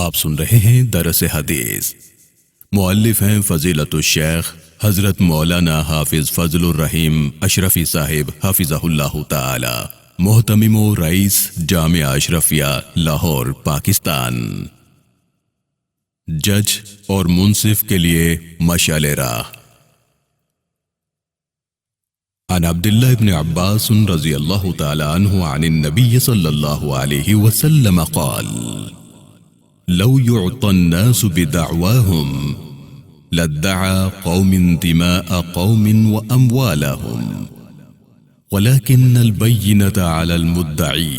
آپ سن رہے ہیں درس حدیث۔ مؤلف ہیں فضیلت الشیخ حضرت مولانا حافظ فضل الرحیم اشرفی صاحب حفظہ اللہ تعالی، محتمم و رئیس جامعہ اشرفیہ لاہور پاکستان۔ جج اور منصف کے لیے مشعل راہ۔ عن عبداللہ ابن عباس رضی اللہ تعالی عنہ عن النبی صلی اللہ علیہ وسلم قال: لو يعطى الناس بدعواهم لادعى قوم دماء قوم وأموالهم ولكن البينة على المدعي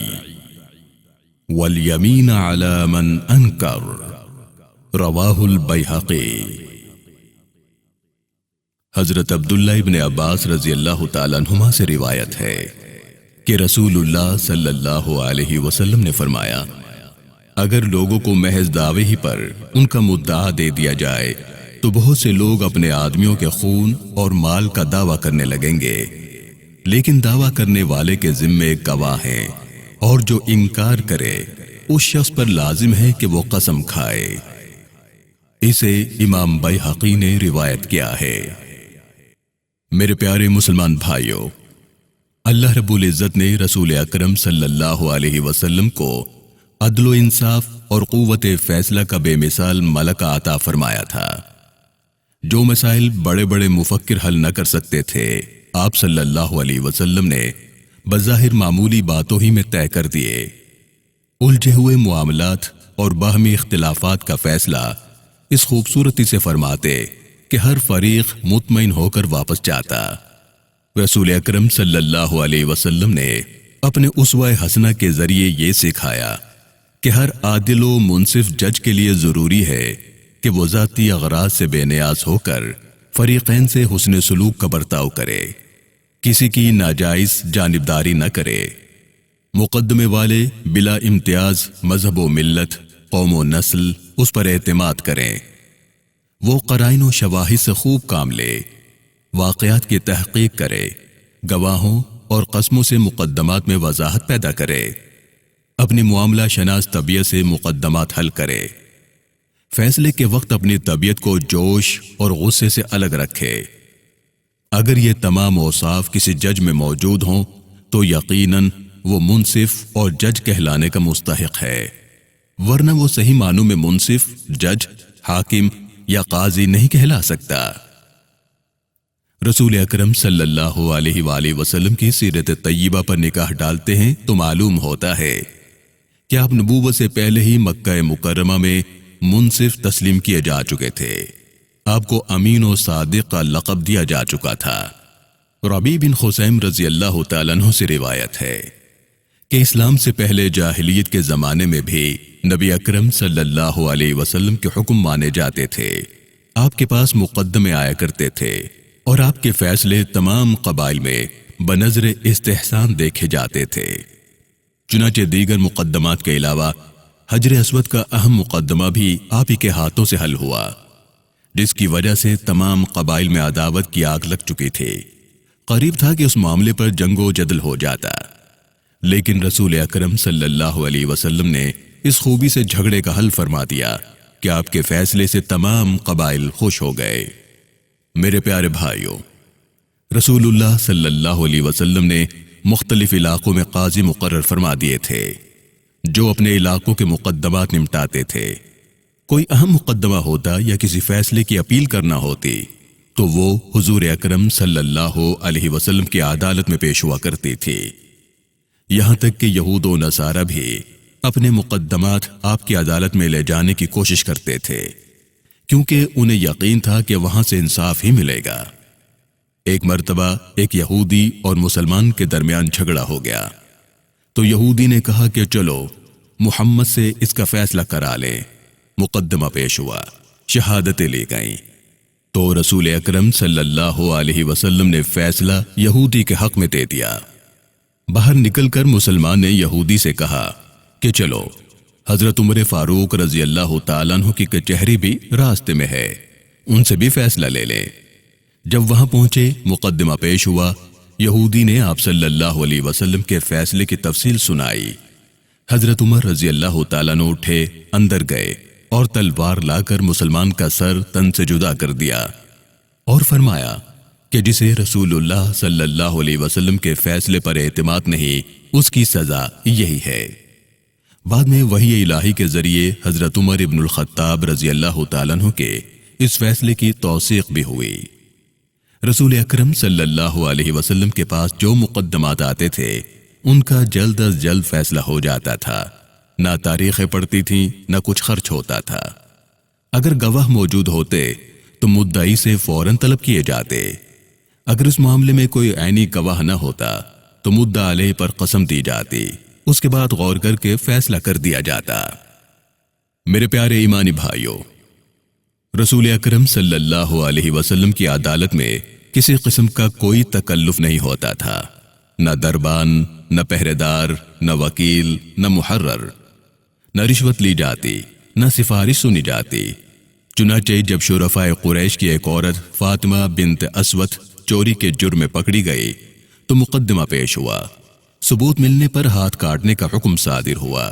واليمين على من أنكر، رواہ البیہقی۔ حضرت عبداللہ ابن عباس رضی اللہ تعالیٰ عنہما سے روایت ہے کہ رسول اللہ صلی اللہ علیہ وسلم نے فرمایا، اگر لوگوں کو محض دعوے ہی پر ان کا مدعا دے دیا جائے تو بہت سے لوگ اپنے آدمیوں کے خون اور مال کا دعویٰ کرنے لگیں گے، لیکن دعویٰ کرنے والے کے ذمے گواہ ہیں، اور جو انکار کرے اس شخص پر لازم ہے کہ وہ قسم کھائے۔ اسے امام بیہقی نے روایت کیا ہے۔ میرے پیارے مسلمان بھائیوں، اللہ رب العزت نے رسول اکرم صلی اللہ علیہ وسلم کو عدل و انصاف اور قوت فیصلہ کا بے مثال ملکہ عطا فرمایا تھا۔ جو مسائل بڑے بڑے مفکر حل نہ کر سکتے تھے، آپ صلی اللہ علیہ وسلم نے بظاہر معمولی باتوں ہی میں طے کر دیے۔ الجھے ہوئے معاملات اور باہمی اختلافات کا فیصلہ اس خوبصورتی سے فرماتے کہ ہر فریق مطمئن ہو کر واپس جاتا۔ رسول اکرم صلی اللہ علیہ وسلم نے اپنے اسوہ حسنہ کے ذریعے یہ سکھایا کہ ہر عادل و منصف جج کے لیے ضروری ہے کہ وہ ذاتی اغراض سے بے نیاز ہو کر فریقین سے حسن سلوک کا برتاؤ کرے، کسی کی ناجائز جانبداری نہ کرے، مقدمے والے بلا امتیاز مذہب و ملت، قوم و نسل اس پر اعتماد کریں، وہ قرائن و شواہد سے خوب کام لے، واقعات کی تحقیق کرے، گواہوں اور قسموں سے مقدمات میں وضاحت پیدا کرے، اپنی معاملہ شناس طبیعت سے مقدمات حل کرے، فیصلے کے وقت اپنی طبیعت کو جوش اور غصے سے الگ رکھے۔ اگر یہ تمام اوصاف کسی جج میں موجود ہوں تو یقیناً وہ منصف اور جج کہلانے کا مستحق ہے، ورنہ وہ صحیح معنوں میں منصف، جج، حاکم یا قاضی نہیں کہلا سکتا۔ رسول اکرم صلی اللہ علیہ وآلہ وسلم کی سیرت طیبہ پر نگاہ ڈالتے ہیں تو معلوم ہوتا ہے کہ آپ نبوت سے پہلے ہی مکہ مکرمہ میں منصف تسلیم کیے جا چکے تھے۔ آپ کو امین و صادق کا لقب دیا جا چکا تھا۔ ربیع بن خثیم رضی اللہ تعالیٰ عنہ سے روایت ہے کہ اسلام سے پہلے جاہلیت کے زمانے میں بھی نبی اکرم صلی اللہ علیہ وسلم کے حکم مانے جاتے تھے۔ آپ کے پاس مقدمے آیا کرتے تھے اور آپ کے فیصلے تمام قبائل میں بنظر استحسان دیکھے جاتے تھے۔ چنانچہ دیگر مقدمات کے علاوہ حجر اسود کا اہم مقدمہ بھی آپ ہی کے ہاتھوں سے حل ہوا، جس کی وجہ سے تمام قبائل میں عداوت کی آگ لگ چکی تھی۔ قریب تھا کہ اس معاملے پر جنگ و جدل ہو جاتا، لیکن رسول اکرم صلی اللہ علیہ وسلم نے اس خوبی سے جھگڑے کا حل فرما دیا کہ آپ کے فیصلے سے تمام قبائل خوش ہو گئے۔ میرے پیارے بھائیوں، رسول اللہ صلی اللہ علیہ وسلم نے مختلف علاقوں میں قاضی مقرر فرما دیے تھے جو اپنے علاقوں کے مقدمات نمٹاتے تھے۔ کوئی اہم مقدمہ ہوتا یا کسی فیصلے کی اپیل کرنا ہوتی تو وہ حضور اکرم صلی اللہ علیہ وسلم کی عدالت میں پیش ہوا کرتی تھی۔ یہاں تک کہ یہود و نصارہ بھی اپنے مقدمات آپ کی عدالت میں لے جانے کی کوشش کرتے تھے، کیونکہ انہیں یقین تھا کہ وہاں سے انصاف ہی ملے گا۔ ایک مرتبہ ایک یہودی اور مسلمان کے درمیان جھگڑا ہو گیا تو یہودی نے کہا کہ چلو محمد سے اس کا فیصلہ کرا لیں۔ مقدمہ پیش ہوا، شہادتیں لی گئیں تو رسول اکرم صلی اللہ علیہ وسلم نے فیصلہ یہودی کے حق میں دے دیا۔ باہر نکل کر مسلمان نے یہودی سے کہا کہ چلو حضرت عمر فاروق رضی اللہ تعالیٰ عنہ کی کچہری بھی راستے میں ہے، ان سے بھی فیصلہ لے لیں۔ جب وہاں پہنچے، مقدمہ پیش ہوا، یہودی نے آپ صلی اللہ علیہ وسلم کے فیصلے کی تفصیل سنائی۔ حضرت عمر رضی اللہ تعالیٰ عنہ اٹھے، اندر گئے اور تلوار لا کر مسلمان کا سر تن سے جدا کر دیا، اور فرمایا کہ جسے رسول اللہ صلی اللہ علیہ وسلم کے فیصلے پر اعتماد نہیں، اس کی سزا یہی ہے۔ بعد میں وحی الہی کے ذریعے حضرت عمر ابن الخطاب رضی اللہ تعالیٰ عنہ کے اس فیصلے کی توثیق بھی ہوئی۔ رسول اکرم صلی اللہ علیہ وسلم کے پاس جو مقدمات آتے تھے ان کا جلد از جلد فیصلہ ہو جاتا تھا، نہ تاریخیں پڑتی تھیں نہ کچھ خرچ ہوتا تھا۔ اگر گواہ موجود ہوتے تو مدعی سے فوراً طلب کیے جاتے، اگر اس معاملے میں کوئی عینی گواہ نہ ہوتا تو مدعا علیہ پر قسم دی جاتی، اس کے بعد غور کر کے فیصلہ کر دیا جاتا۔ میرے پیارے ایمانی بھائیوں، رسول اکرم صلی اللہ علیہ وسلم کی عدالت میں کسی قسم کا کوئی تکلف نہیں ہوتا تھا، نہ دربان، نہ پہرے دار، نہ وکیل، نہ محرر، نہ رشوت لی جاتی، نہ سفارش سنی جاتی۔ چنانچہ جب شرفاء قریش کی ایک عورت فاطمہ بنت اسود چوری کے جرم میں پکڑی گئی تو مقدمہ پیش ہوا، ثبوت ملنے پر ہاتھ کاٹنے کا حکم صادر ہوا،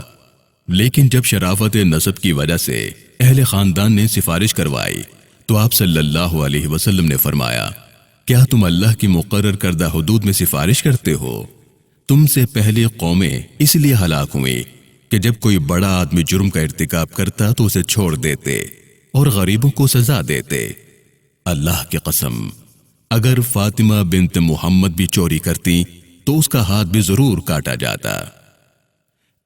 لیکن جب شرافت نسب کی وجہ سے اہل خاندان نے سفارش کروائی تو آپ صلی اللہ علیہ وسلم نے فرمایا، کیا تم اللہ کی مقرر کردہ حدود میں سفارش کرتے ہو؟ تم سے پہلی قومیں اس لیے ہلاک ہوئیں کہ جب کوئی بڑا آدمی جرم کا ارتکاب کرتا تو اسے چھوڑ دیتے اور غریبوں کو سزا دیتے۔ اللہ کی قسم، اگر فاطمہ بنت محمد بھی چوری کرتی تو اس کا ہاتھ بھی ضرور کاٹا جاتا۔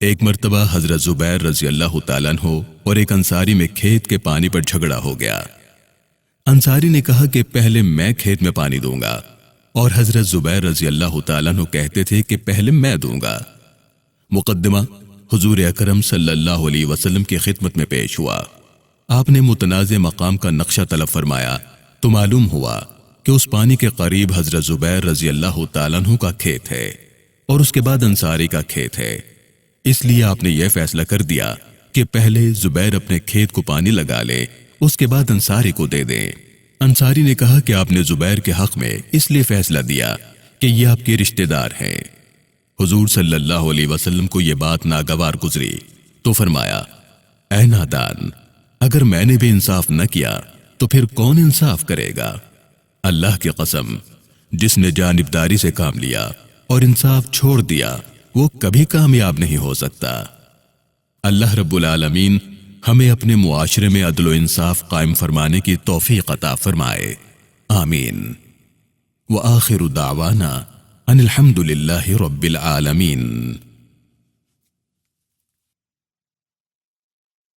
ایک مرتبہ حضرت زبیر رضی اللہ تعالیٰ عنہ اور ایک انصاری میں کھیت کے پانی پر جھگڑا ہو گیا۔ انصاری نے کہا کہ پہلے میں کھیت میں پانی دوں گا، اور حضرت زبیر رضی اللہ تعالیٰ عنہ کہتے تھے کہ پہلے میں دوں گا۔ مقدمہ حضور اکرم صلی اللہ علیہ وسلم کی خدمت میں پیش ہوا۔ آپ نے متنازع مقام کا نقشہ طلب فرمایا تو معلوم ہوا کہ اس پانی کے قریب حضرت زبیر رضی اللہ تعالیٰ عنہ کا کھیت ہے اور اس کے بعد انصاری کا کھیت ہے۔ اس لیے آپ نے یہ فیصلہ کر دیا کہ پہلے زبیر اپنے کھیت کو پانی لگا لے، اس کے بعد انصاری کو دے دیں۔ انصاری نے کہا کہ آپ نے زبیر کے حق میں اس لیے فیصلہ دیا کہ یہ آپ کے رشتہ دار ہیں۔ حضور صلی اللہ علیہ وسلم کو یہ بات ناگوار گزری تو فرمایا، اے نادان، اگر میں نے بھی انصاف نہ کیا تو پھر کون انصاف کرے گا؟ اللہ کی قسم، جس نے جانبداری سے کام لیا اور انصاف چھوڑ دیا وہ کبھی کامیاب نہیں ہو سکتا۔ اللہ رب العالمین ہمیں اپنے معاشرے میں عدل و انصاف قائم فرمانے کی توفیق عطا فرمائے، آمین۔ وآخر دعوانا ان الحمد للہ رب العالمین۔